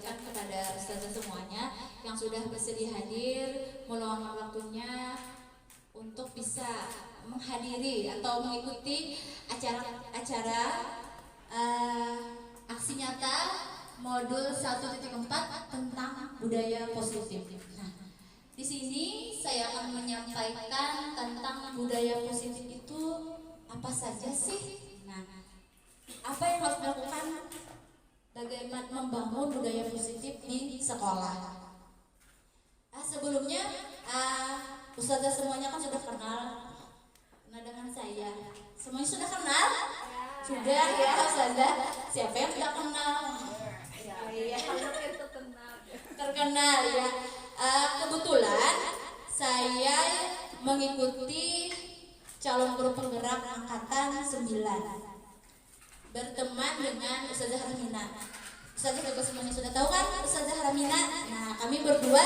ucapkan kepada ustazah semuanya yang sudah bersedia hadir, meluangkan waktunya untuk bisa menghadiri atau mengikuti acara aksi nyata modul 1.4 tentang budaya positif. Nah, di sini saya akan menyampaikan tentang budaya positif itu apa saja sih? Nah, apa yang harus dilakukan bagaimana membangun budaya positif di sekolah? Sebelumnya, ustazah semuanya kan sudah kenal dengan saya. Semuanya sudah kenal? Sudah ya, ustazah. Siapa yang tidak kenal? Ya, terkenal ya. Kebetulan saya mengikuti calon guru penggerak angkatan 9. Berteman dengan Ustazah Harmina. Ustazah juga semuanya sudah tahu kan Ustazah Harmina. Nah, kami berdua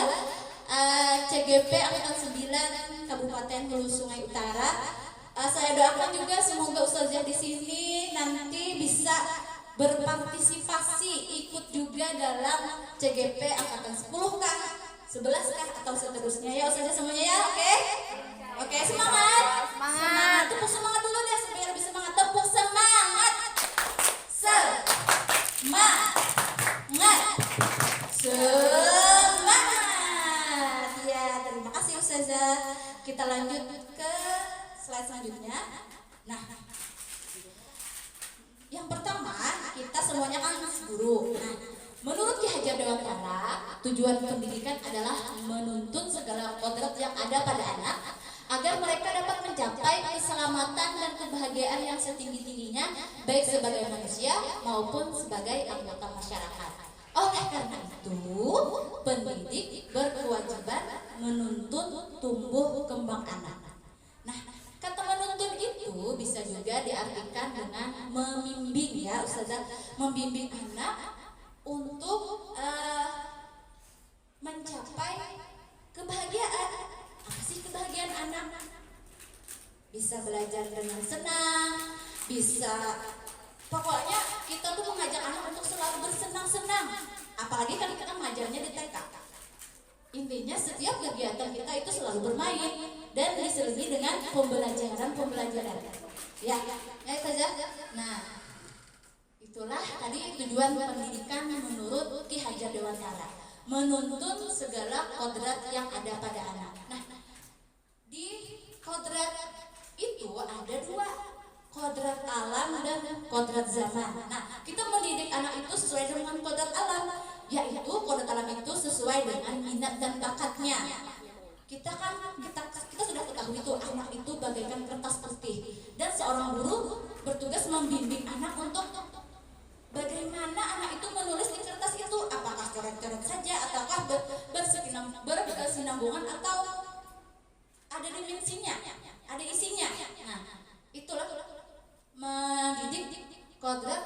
CGP angkatan 9 Kabupaten Hulu Sungai Utara. Saya doakan juga semoga Ustazah di sini nanti bisa berpartisipasi ikut juga dalam CGP angkatan 10-kah, 11-kah atau seterusnya ya Ustazah semuanya ya. Oke, semangat. Tepuk semangat dulu deh supaya lebih semangat. Tepuk semangat. Semangat. Ya, terima kasih Ustazah. Kita lanjut ke slide selanjutnya. Nah, yang pertama kita semuanya kan guru. Nah, menurut Ki Hajar Dewantara, tujuan pendidikan adalah menuntun segala kodrat yang ada pada anak agar mereka dapat mencapai keselamatan dan kebahagiaan yang setinggi-tingginya baik sebagai manusia maupun sebagai anggota masyarakat. Oleh karena itu, pendidik berkewajiban menuntun tumbuh kembang anak. Nah, kata menuntun itu bisa juga diartikan dengan membimbing ya Ustazah, membimbing anak untuk mencapai kebahagiaan. Apa sih kebahagiaan anak? Bisa belajar dengan senang, bisa pokoknya kita tuh mengajak anak untuk selalu bersenang-senang. Apalagi kan kita mengajarnya di TK. Intinya setiap kegiatan kita itu selalu bermain dan diselingi dengan pembelajaran. Ya saja. Nah, itulah tadi tujuan pendidikan menurut Ki Hajar Dewantara, menuntun segala kodrat yang ada pada anak. Nah, di kodrat itu ada dua, kodrat alam dan kodrat zaman. Nah, kita mendidik anak itu sesuai dengan kodrat alam, yaitu kodrat alam itu sesuai dengan minat dan bakatnya. Kita sudah ketahui itu anak itu bagaikan kertas putih, dan seorang guru bertugas membimbing anak untuk bagaimana anak itu menulis di kertas itu, apakah coret-coret saja ataukah berkesinambungan atau ada dimensinya, ada isinya. Nah, itulah mendidik kodrat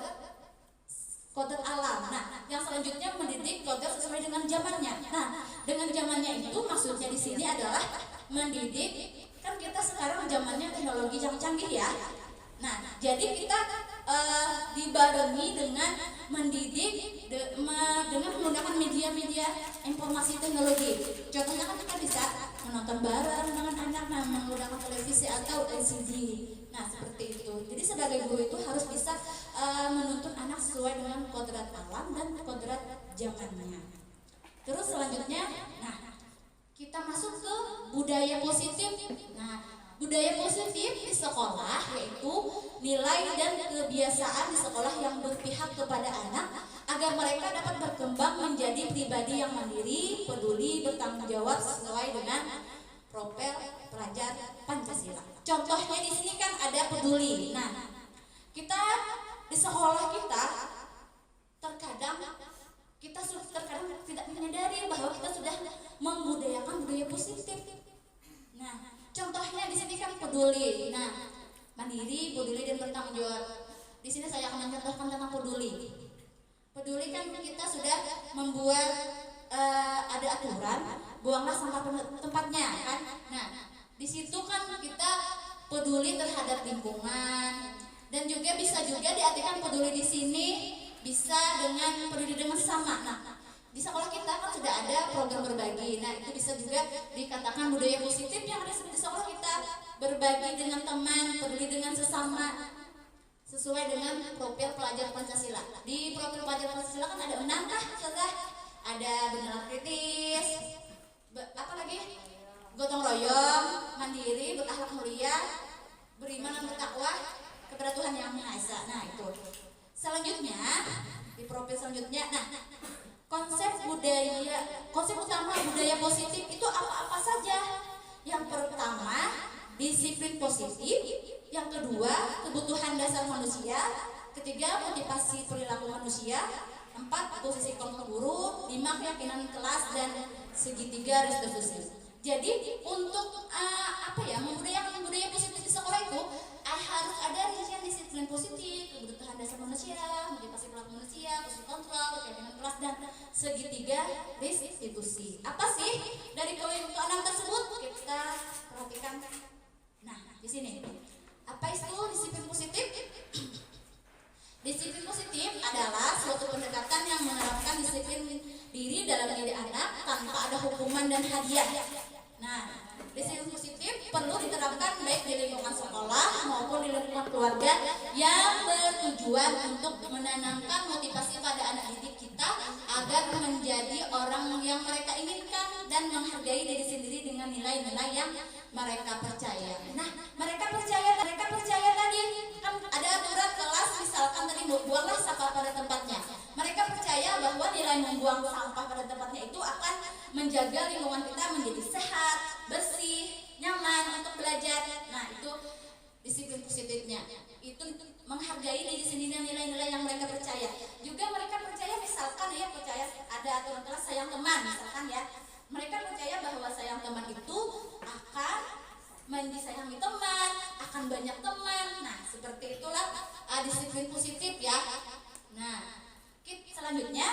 alam. Nah, yang selanjutnya mendidik kodrat sesuai dengan zamannya. Nah, dengan zamannya itu maksudnya di sini adalah mendidik, kan kita sekarang zamannya teknologi yang canggih ya. Nah, jadi kita dibarengi dengan mendidik dengan menggunakan media-media informasi teknologi. Contohnya kan kita bisa menonton bareng dengan anak menggunakan televisi atau LCD. Nah, seperti itu. Jadi sebagai guru itu harus bisa menuntun anak sesuai dengan kodrat alam dan kodrat zamannya. Terus selanjutnya, nah kita masuk ke budaya positif. Nah, budaya positif di sekolah yaitu nilai dan kebiasaan di sekolah yang berpihak kepada anak agar mereka dapat berkembang menjadi pribadi yang mandiri, peduli, bertanggung jawab sesuai dengan profil pelajar Pancasila. Contohnya di sini kan ada peduli. Nah, kita di sekolah kita terkadang tidak menyadari bahwa kita sudah membudayakan budaya positif. Nah, contohnya di sini kan peduli. Nah, mandiri, peduli dan bertanggung jawab. Di sini saya akan mencontohkan tentang peduli. Peduli kan kita sudah membuat ada aturan buanglah sampah tempatnya kan. Nah, di situ kan kita peduli terhadap lingkungan dan juga bisa juga diartikan peduli di sini bisa dengan peduli dengan sesama. Nah, Di sekolah kita kan sudah ada program berbagi. Nah, itu bisa juga dikatakan budaya positif yang ada di sekolah kita. Berbagi dengan teman, peduli dengan sesama, sesuai dengan profil pelajar Pancasila. Di profil pelajar Pancasila kan ada 6 kah? Ada benar kritis, apa lagi? Gotong royong, mandiri, berakhlak mulia, beriman dan bertakwa kepada Tuhan Yang Maha Esa. Nah, itu. Selanjutnya, di profil selanjutnya, nah, konsep utama budaya positif itu apa-apa saja. Yang pertama, disiplin positif. Yang kedua, kebutuhan dasar manusia. Ketiga, motivasi perilaku manusia. 4, posisi kelompok guru. 5, keyakinan kelas. Dan segitiga restitusi. Jadi untuk membudayakan budaya positif di sekolah itu harus ada rincian disiplin positif, kebutuhan dasar manusia, motivasi perilaku manusia, posisi kontrol, keyakinan kelas, dan segitiga restitusi. Apa sih dari keenam tersebut? Kita perhatikan. Nah, di sini apa itu disiplin positif? Disiplin positif adalah suatu pendekatan yang menerapkan disiplin diri dalam menjadi anak tanpa ada hukuman dan hadiah. Nah, disiplin positif perlu diterapkan baik di lingkungan sekolah maupun di lingkungan keluarga yang bertujuan untuk menanamkan motivasi pada anak didik kita agar menjadi orang yang mereka inginkan dan menghargai diri sendiri dengan nilai-nilai yang mereka percaya. Nah, mereka percaya tadi kan ada aturan kelas, misalkan tadi buanglah sampah pada tempatnya. Mereka percaya bahwa nilai membuang sampah pada tempatnya itu akan menjaga lingkungan kita menjadi sehat, bersih, nyaman untuk belajar. Nah, itu disiplin positifnya. Itu menghargai diri sendiri dan nilai-nilai yang mereka percaya. Juga mereka percaya misalkan percaya ada aturan kelas sayang teman misalkan ya. Mereka percaya bahwa sayang teman itu akan disayangi teman, akan banyak teman. Nah, seperti itulah disiplin positif ya. Nah, selanjutnya,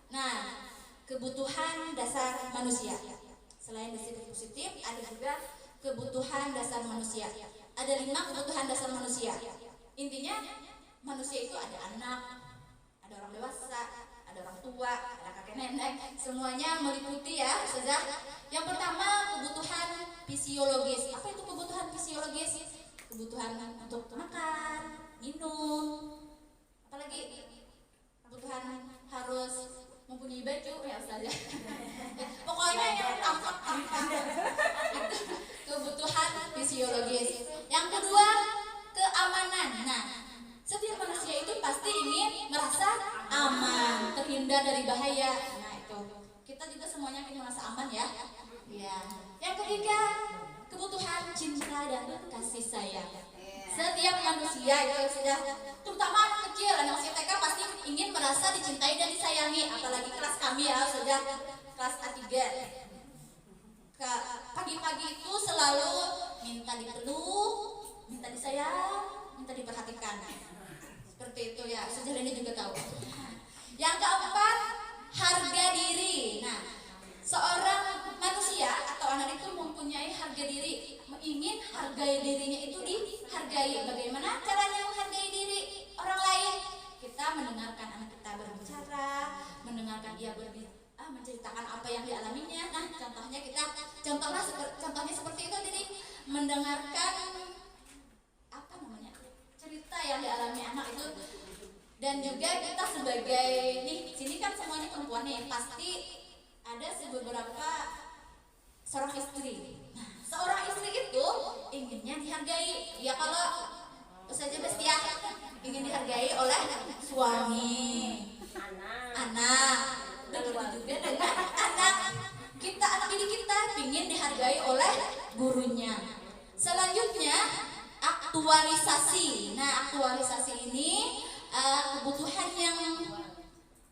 nah, kebutuhan dasar manusia. Selain disiplin positif, ada juga kebutuhan dasar manusia. Ada 5 kebutuhan dasar manusia. Intinya, manusia itu ada anak, ada orang dewasa, ada orang tua, ada kakek nenek, semuanya meliputi ya, Ustazah. Yang pertama, kebutuhan fisiologis. Apa itu kebutuhan fisiologis? Kebutuhan untuk makan, minum, apalagi kebutuhan harus mempunyai baju ya Ustazah. Pokoknya yang tampak itu kebutuhan fisiologis. Yang kedua, keamanan. Nah, setiap manusia itu pasti ingin merasa aman, terhindar dari bahaya. Nah, itu kita juga semuanya ingin merasa aman ya. Ya. Yang ketiga, kebutuhan cinta dan kasih sayang. Setiap manusia itu sudah, terutama anak kecil, anak usia TK pasti ingin merasa dicintai dan disayangi. Apalagi kelas kami ya, sudah kelas A3. Pagi-pagi itu selalu minta dipeluk, minta disayang, minta diperhatikan. Seperti itu ya, sejarah ini juga tahu. Yang keempat, harga diri. Nah, seorang manusia atau anak itu mempunyai harga diri, ingin hargai dirinya itu dihargai. Bagaimana caranya menghargai diri orang lain? Kita mendengarkan anak kita berbicara, mendengarkan dia menceritakan apa yang dialaminya. Nah, contohnya seperti itu jadi mendengarkan cerita yang dialami anak itu. Dan juga kita sebagai sini kan semuanya perempuan nih, pasti ada beberapa seorang istri. Nah, seorang istri itu inginnya dihargai. Ya kalau Ustazah Bestia ingin dihargai oleh suami, anak, begitu juga dengan anak didik kita ingin dihargai oleh gurunya. Selanjutnya, aktualisasi. Nah, aktualisasi ini kebutuhan yang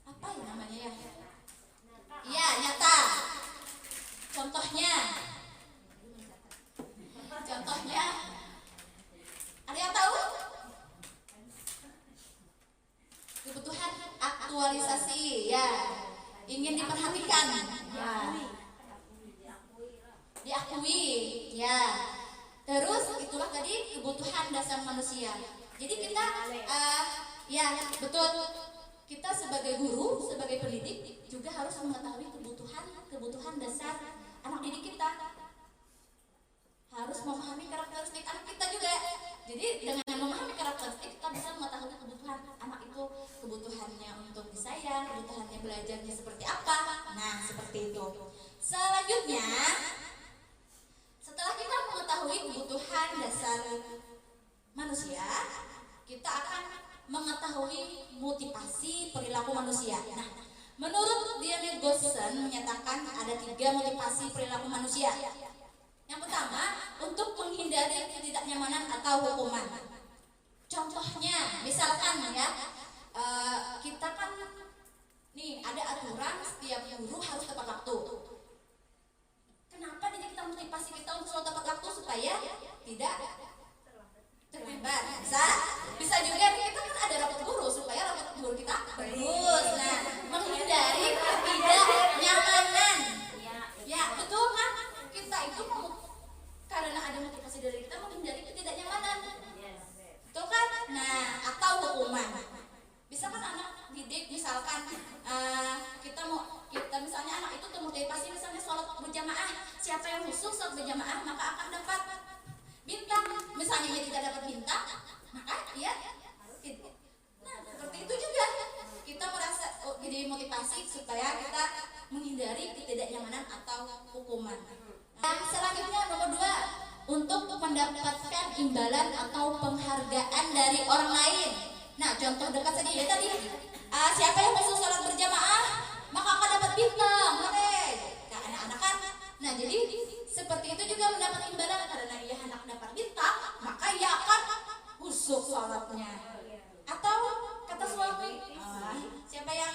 apa ya namanya ya? Ya, nyata. Contohnya ada yang tahu? Kebutuhan aktualisasi ya, ingin diperhatikan ya, diakui ya. Terus itulah tadi kebutuhan dasar manusia. Jadi kita ya betul, kita sebagai guru, sebagai pendidik juga harus mengetahui kebutuhan dasar anak didik kita. Harus memahami karakteristik anak kita juga. Jadi dengan memahami karakteristik kita bisa mengetahui kebutuhan anak itu, kebutuhannya untuk disayang, kebutuhannya belajarnya seperti apa. Nah, seperti itu. Selanjutnya, setelah kita mengetahui kebutuhan dasar manusia, kita akan mengetahui motivasi perilaku manusia. Nah, menurut Diane Gosson menyatakan ada 3 motivasi perilaku manusia. Yang pertama, untuk menghindari ketidaknyamanan atau hukuman. Contohnya, misalkan ya, kita kan nih ada aturan setiap guru harus tepat waktu. Kenapa jadi kita motivasi kita untuk selalu tepat waktu supaya tidak terlambat? Bisa juga nih, kita kan ada rapat guru supaya rapat guru kita bagus. Nah, menghindari ketidaknyamanan. Ya, betul kan? Kita itu karena ada motivasi dari kita menghindari ketidaknyamanan. Betul kan? Nah, atau hukuman. Bisa kan anak didik misalkan kita misalnya anak itu termotivasi misalnya sholat berjamaah. Siapa yang khusyuk sholat berjamaah maka akan dapat bintang. Misalnya dia tidak dapat bintang, maka dia nah, seperti itu juga. Kita merasa jadi motivasi supaya kita menghindari ketidaknyamanan atau hukuman. Nah, selanjutnya nomor 2, untuk mendapatkan imbalan atau penghargaan dari orang lain. Nah, contoh dekat saja ya tadi. Siapa yang khusus sholat berjamaah maka akan dapat bintang. Nah, anak-anak kan. Nah, jadi seperti itu juga mendapat imbalan karena ia hendak dapat bintang, maka ia akan khusyuk sholatnya. Atau kata suami, siapa yang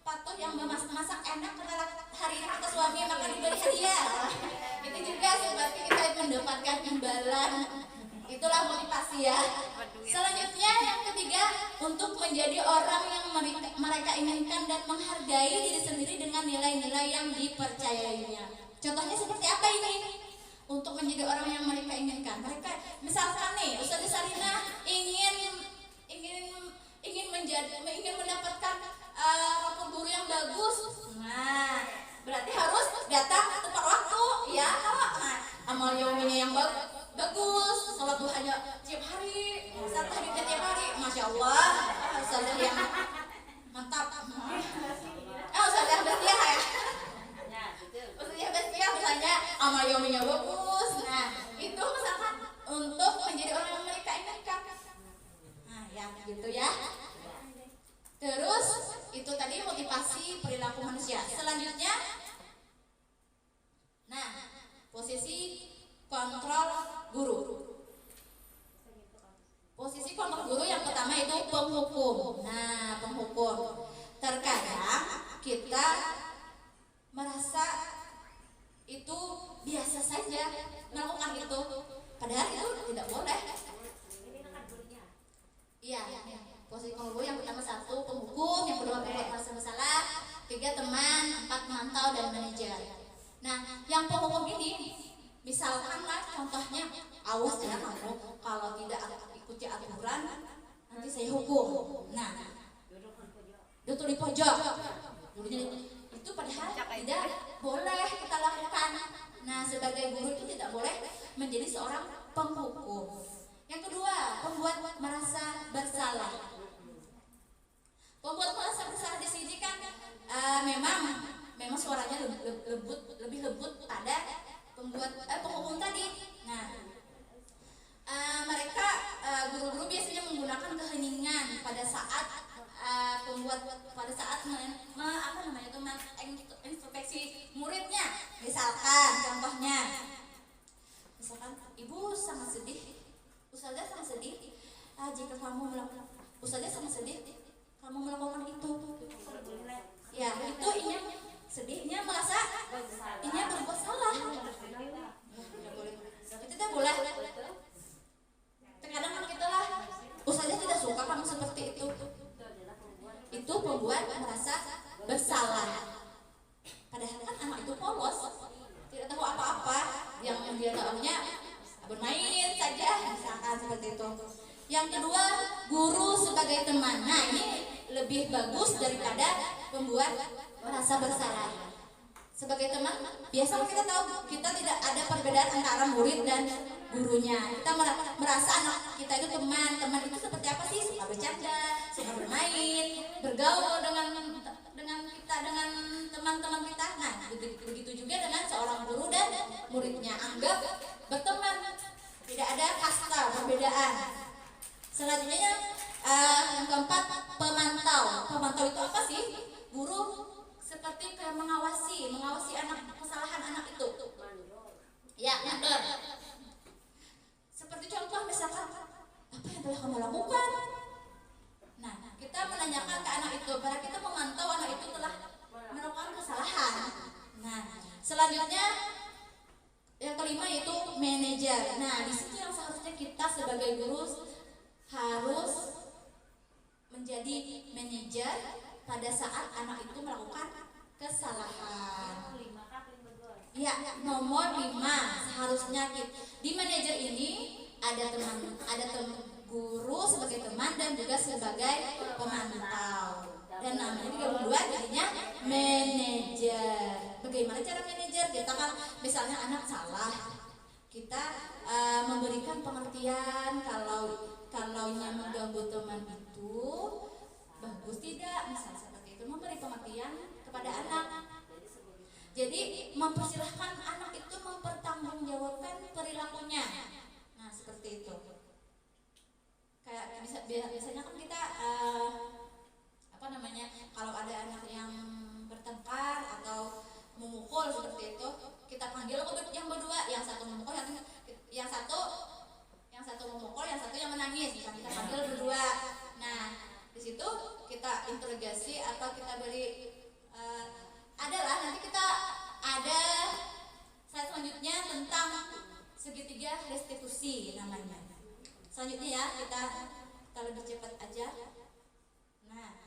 patuh yang memasak enak karena hari ini kata suami maka diberi hadiah. Itu juga seperti kita mendapatkan imbalan. Itulah motivasi ya. Selanjutnya yang ketiga, untuk menjadi orang yang mereka inginkan dan menghargai diri sendiri dengan nilai-nilai yang dipercayainya. Contohnya seperti apa ini? Untuk menjadi orang yang mereka inginkan. Mereka misalkan nih, Ustazah Sarina ingin mendapatkan rapor guru yang bagus. Nah, berarti harus datang tepat waktu ya. Amal yauminya yang bagus, salat duhanya tiap hari, salat tahajudnya tiap hari. Masya Allah, Ustazah yang mantap. Ustazah Bestia ya. Ustazah Bestia misalnya amal yauminya bagus. Nah, itu misalkan untuk menjadi orang yang mereka inginkan. Nah, ya gitu ya. Terus itu tadi motivasi perilaku manusia. Selanjutnya, nah, posisi kontrol guru. Posisi kontrol guru yang pertama itu penghukum. Nah, penghukum. Terkadang kita merasa itu biasa saja melakukan itu, padahal itu tidak boleh. Iya. Posisi kontrol yang pertama 1 penghukum, yang kedua pembuat merasa bersalah, 3 teman, 4 memantau dan manajer. Nah, yang penghukum ini misalkanlah contohnya, awas ya kamu kalau tidak ikuti aturan nanti saya hukum. Nah, duduk di pojok. Itu padahal tidak boleh kita lakukan. Nah, sebagai guru itu tidak boleh menjadi seorang penghukum. Yang kedua, pembuat merasa bersalah. Pembuat merasa bersalah di sini kan memang suaranya lebih lembut pada penghukum tadi. Nah, mereka guru-guru biasanya menggunakan keheningan pada saat introspeksi muridnya. Misalkan contohnya, ibu sangat sedih, Ustazah sangat sedih jika kamu melakukan, Ustazah sangat sedih kamu melakukan itu. Ya, itu ini sedihnya merasa ini berbuat salah. Itu tidak boleh. Terkadang kan kita lah, Ustazah tidak suka kamu seperti itu. Itu membuat merasa bersalah. Padahal kan anak itu polos, tidak tahu apa-apa, yang dia tahunya bermain saja, misalkan seperti itu. Yang kedua, guru sebagai teman. Nah, ini lebih bagus daripada membuat merasa bersalah. Sebagai teman, biasa kita tahu kita tidak ada perbedaan antara murid dan gurunya. Kita merasa anak kita itu teman itu seperti apa sih? Suka bercanda, suka bermain, bergaul dengan kita, dengan teman-teman kita. Nah, begitu juga dengan seorang guru dan muridnya. Anggap berteman, tidak ada kasta perbedaan. Selanjutnya yang keempat, pemantau. Pemantau itu apa sih? Guru seperti kayak mengawasi kesalahan anak itu. Ya, benar. Seperti contoh misalkan, apa yang telah kamu lakukan? Nah, kita menanyakan ke anak itu, para kita memantau anak itu telah melakukan kesalahan. Nah, selanjutnya yang kelima yaitu manajer. Nah, di situ yang seharusnya kita sebagai guru harus menjadi manajer pada saat anak itu melakukan kesalahan. Ya, nomor 5 seharusnya di manajer ini ada guru sebagai teman dan juga sebagai pemantau. Dan namanya digabung dua jadinya manajer. Bagaimana cara manajer? Kita kan misalnya anak salah, kita memberikan pengertian kalau yang mengganggu teman itu bagus tidak, misalnya seperti itu, memberi pengertian kepada anak. Jadi mempersilahkan anak itu mempertanggungjawabkan perilakunya. Nah, seperti itu. Kayak biasanya kan kita kalau ada anak yang bertengkar atau memukul seperti itu, kita panggil yang berdua, yang satu memukul, yang satu memukul, yang satu yang menangis, kita panggil berdua. Nah, di situ kita interogasi atau kita beri adalah nanti kita ada slide selanjutnya tentang segitiga restitusi namanya. Selanjutnya ya, kita lebih cepat aja. Nah,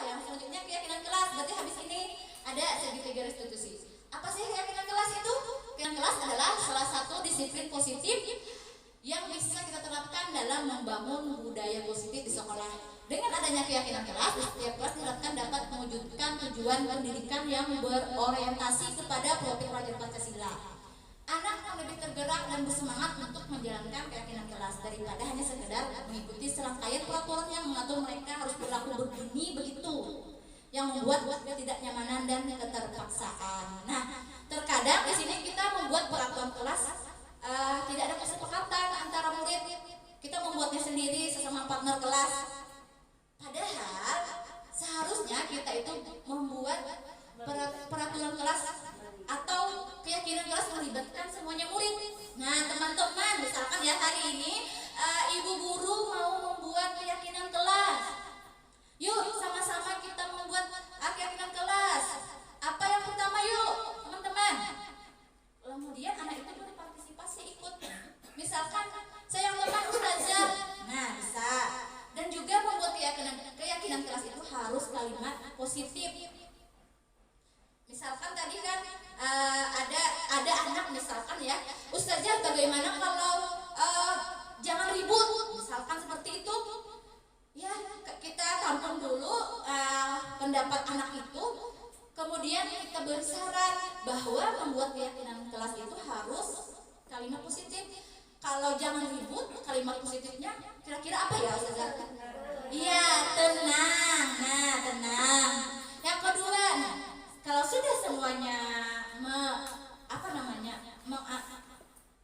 yang selanjutnya keyakinan kelas. Berarti habis ini ada segitiga restitusi. Apa sih keyakinan kelas itu? Keyakinan kelas adalah salah satu disiplin positif yang bisa kita terapkan dalam membangun budaya positif di sekolah. Dengan adanya keyakinan kelas, setiap kelas diharapkan dapat mewujudkan tujuan pendidikan yang berorientasi kepada profil pelajar Pancasila. Anak akan lebih tergerak dan bersemangat untuk menjalankan keyakinan kelas daripada hanya sekedar mengikuti serangkaian peraturan yang mengatur mereka harus berlaku begini begitu, yang membuat ketidaknyamanan dan keterpaksaan. Nah, terkadang di sini kita membuat peraturan kelas tidak ada kesepakatan antara murid. Kita membuatnya sendiri sesama partner kelas. Padahal seharusnya kita itu membuat peraturan kelas atau keyakinan kelas melibatkan semuanya murid. Nah, teman-teman, misalkan ya hari ini ibu guru mau membuat keyakinan kelas. Yuk sama-sama kita membuat keyakinan kelas. Apa yang pertama yuk, teman-teman? Kemudian anak itu berpartisipasi ikut. Misalkan saya yang teman ustazah. Nah, bisa. Dan juga membuat keyakinan kelas itu harus kalimat positif. Misalkan tadi kan ada anak misalkan ya, ustazah bagaimana kalau jangan ribut, misalkan seperti itu. Ya, kita tampung dulu pendapat anak itu, kemudian kita bersaran bahwa membuat keyakinan kelas itu harus kalimat positif. Kalau jangan ribut, kalimat positifnya kira-kira apa ya ustazah? Iya, tenang. Nah, tenang. Yang kedua, kalau sudah semuanya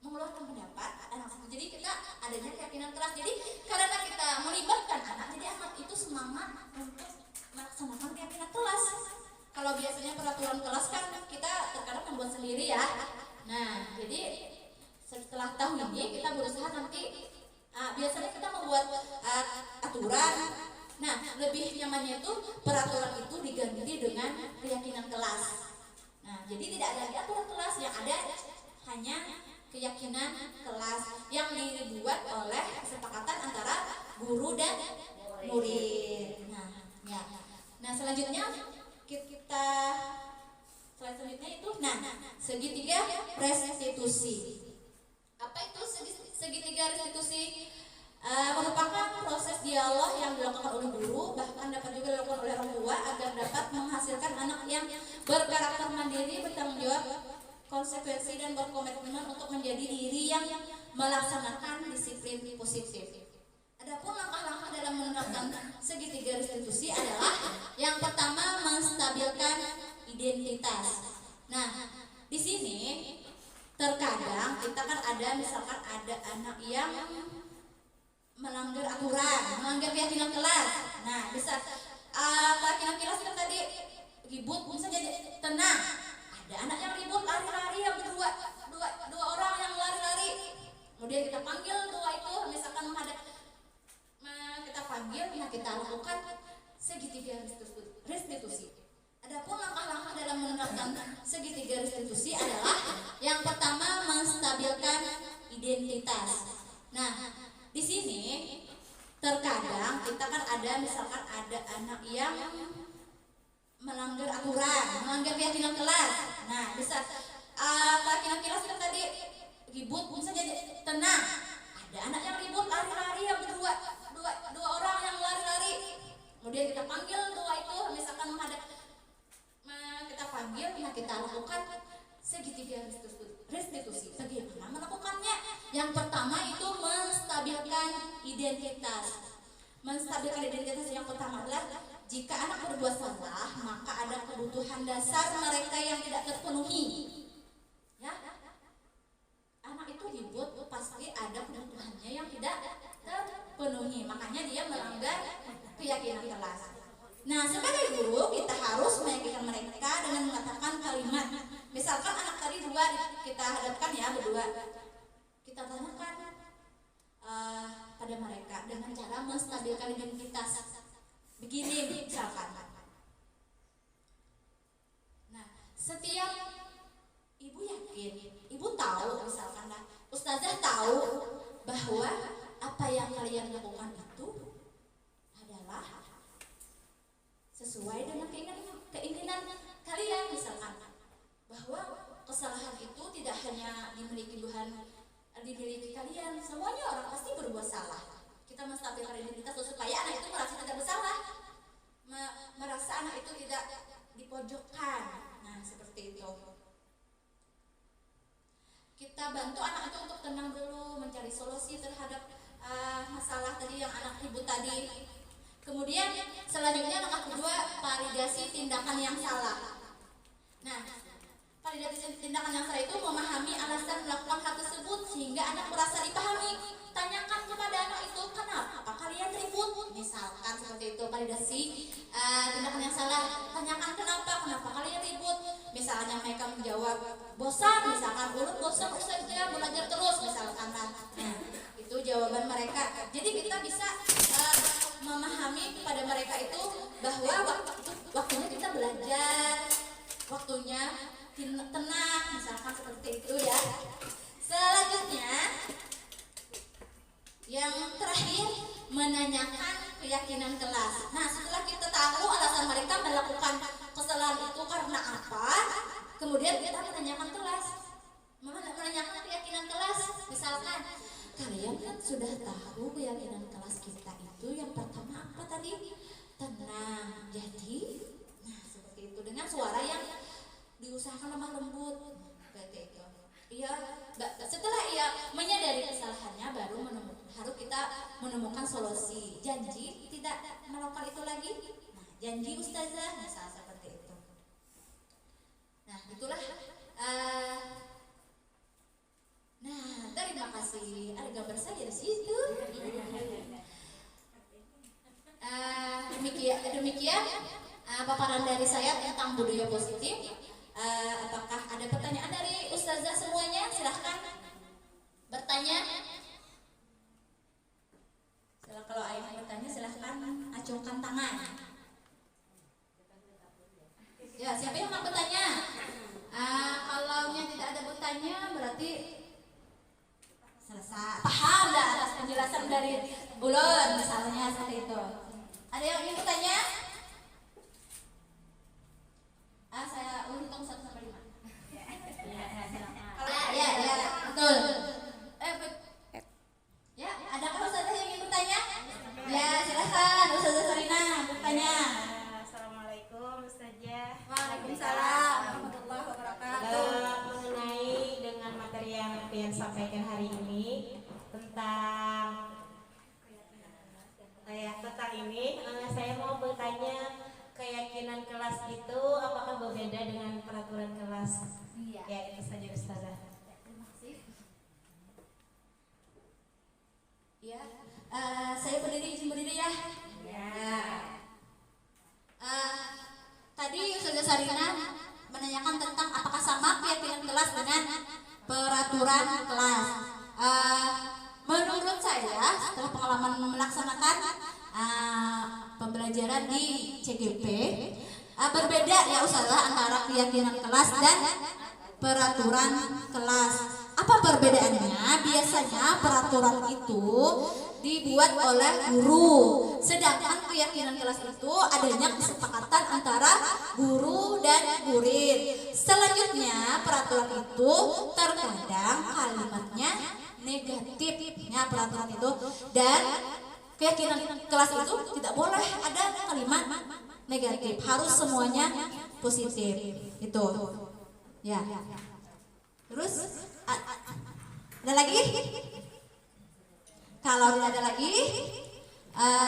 mengeluarkan pendapat anak, jadi kita adanya keyakinan kelas. Jadi karena kita melibatkan anak, jadi anak itu semangat untuk melaksanakan keyakinan kelas. Kalau biasanya peraturan kelas kan kita terkadang membuat sendiri ya. Nah, jadi setelah tahun ini kita berusaha nanti biasanya kita membuat aturan. Nah, lebih nyamannya itu peraturan itu diganti dengan keyakinan kelas. Nah, jadi tidak ada lagi aturan kelas, yang ada hanya keyakinan kelas yang dibuat oleh kesepakatan antara guru dan murid. Nah, selanjutnya kita selanjutnya itu segitiga restitusi. Apa itu segitiga restitusi? merupakan proses dialog yang dilakukan oleh guru, bahkan dapat juga dilakukan oleh orang tua agar dapat menghasilkan anak yang berkarakter mandiri, bertanggung jawab, konsekuensi dan berkomitmen untuk menjadi diri yang melaksanakan disiplin positif. Adapun langkah-langkah dalam menerapkan segitiga restitusi adalah yang pertama menstabilkan identitas. Nah, di sini terkadang kita kan ada misalkan ada anak yang melanggar aturan, melanggar keyakinan kelas. Nah, bisa keyakinan kelas kan tadi ribut, misalnya tenang. Ada anak yang ribut lari-lari yang dua orang yang lari-lari. Kemudian kita panggil dua itu, misalkan kita panggil, nah kita lakukan segitiga restitusi. Adapun langkah-langkah dalam menerapkan segitiga restitusi adalah yang pertama menstabilkan identitas. Nah, di sini terkadang kita kan ada misalkan ada anak yang melanggar aturan, melanggar keyakinan kelas. Nah, bisa keyakinan kelas kan tadi ribut, misalnya tenang. Ada anak yang ribut lari-lari yang dua orang yang lari-lari. Kemudian kita panggil dua itu, misalkan kita panggil, nah kita lakukan segitiga restitusi. Bagaimana melakukannya? Yang pertama itu menstabilkan identitas. Menstabilkan identitas yang pertama adalah jika anak berbuat salah, maka ada kebutuhan dasar mereka yang tidak terpenuhi. Ya, anak itu ribut pasti ada kebutuhannya yang tidak terpenuhi, makanya dia melanggar keyakinan kelas. Nah, sebagai guru kita harus meyakinkan mereka dengan mengatakan kalimat. Misalkan anak tadi dua kita hadapkan ya berdua, kita tanyakan pada mereka dengan cara menstabilkan identitas. Begini misalkan. Nah, setiap ibu yakin, ibu tahu misalkan lah, ustazah tahu bahwa apa yang kalian lakukan itu adalah sesuai dengan keinginan kalian, misalkan bahwa kesalahan itu tidak hanya dimiliki Tuhan, dimiliki kalian, semuanya orang pasti berbuat salah. Kita menstabilkan identitas supaya anak itu merasa tidak bersalah, merasa anak itu tidak dipojokkan. Nah, seperti itu. Kita bantu anak itu untuk tenang dulu, mencari solusi terhadap masalah tadi yang anak ribut tadi. Kemudian selanjutnya langkah kedua, validasi tindakan yang salah. Nah, validasi tindakan yang salah itu memahami alasan melakukan hal tersebut sehingga anak merasa dipahami. Tanyakan kepada anak itu, kenapa kalian ribut? Misalkan seperti itu, validasi tindakan yang salah. Tanyakan kenapa kalian ribut. Misalnya mereka menjawab bosan, misalkan urut bosan saja belajar terus, misalkan. Nah, itu jawaban mereka. Jadi kita bisa memahami kepada mereka itu bahwa waktunya kita belajar, waktunya tenang, misalkan seperti itu ya. Selanjutnya yang terakhir, menanyakan keyakinan kelas. Nah, setelah kita tahu alasan mereka melakukan kesalahan itu karena apa, kemudian kita menanyakan kelas, menanyakan keyakinan kelas. Misalkan kalian kan sudah tahu keyakinan kelas kita itu yang pertama apa tadi? Tenang. Jadi, nah seperti itu dengan suara yang diusahakan lemah lembut, seperti itu. Iya, setelah ia menyadari kesalahannya, baru harus kita menemukan solusi. Janji tidak melakukan itu lagi. Nah, janji ustazah, misal seperti itu. Nah, itulah. Nah, terima kasih. Ada gambar saya di situ. Demikian paparan dari saya tentang budaya positif. Apakah ada pertanyaan dari ustazah semuanya? Silahkan bertanya. Kalau ayah bertanya silahkan acungkan tangan. Ya, siapa yang mau bertanya? Kalau tidak ada bertanya berarti selesai. Paham dah atas penjelasan dari Bulon misalnya seperti itu. Ada yang ingin bertanya? Saya untung 1 sampai 5. Ya, betul. Ya, ada kalau saja yang ingin kelas. Iya. Ya, itu saja Ustazah. Terima kasih. Ya, saya izin berdiri ya. Ya. Tadi Ustazah Sarina menanyakan tentang apakah sama keyakinan kelas dengan peraturan kelas. Menurut saya setelah pengalaman melaksanakan pembelajaran di CGP, berbeda ya Ustazah antara keyakinan kelas dan peraturan kelas. Apa perbedaannya? Biasanya peraturan itu dibuat oleh guru, sedangkan keyakinan kelas itu adanya kesepakatan antara guru dan murid. Selanjutnya peraturan itu terkadang kalimatnya negatifnya peraturan itu, dan keyakinan kelas itu tidak boleh ada kalimat negatif, harus semuanya positif. Itu ya. Terus ada lagi? Kalau tidak ada lagi,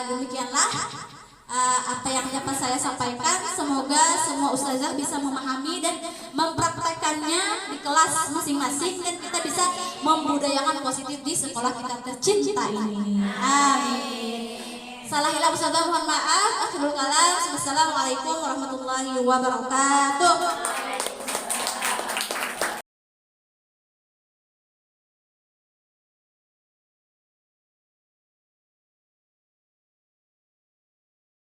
demikianlah apa yang dapat saya sampaikan. Semoga semua ustazah bisa memahami dan mempraktekannya di kelas masing-masing, dan kita bisa membudayakan positif di sekolah kita tercinta ini. Amin. Salah hilang ustazah mohon maaf. Akhirul kalam. Wassalamualaikum warahmatullahi wabarakatuh.